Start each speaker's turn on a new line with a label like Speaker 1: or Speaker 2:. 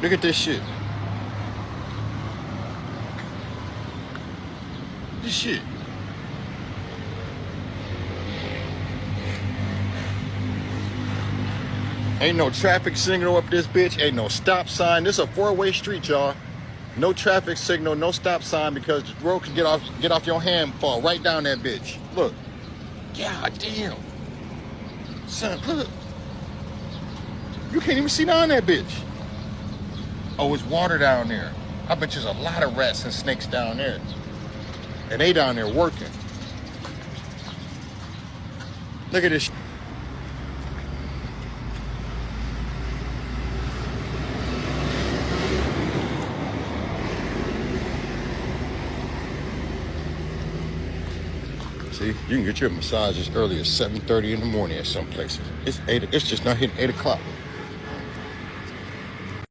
Speaker 1: Look at this shit. This shit. Ain't no traffic signal up this bitch. Ain't no stop sign. This is a four-way street, y'all. No traffic signal, no stop sign, because the road can get off your hand, fall right down that bitch. Look. God damn. Son, look. You can't even see down that bitch. Oh, it's water down there. I bet there's a lot of rats and snakes down there. And they down there working. Look at this. See, you can get your massage as early as 7:30 in the morning at some places. It's just not hitting 8 o'clock.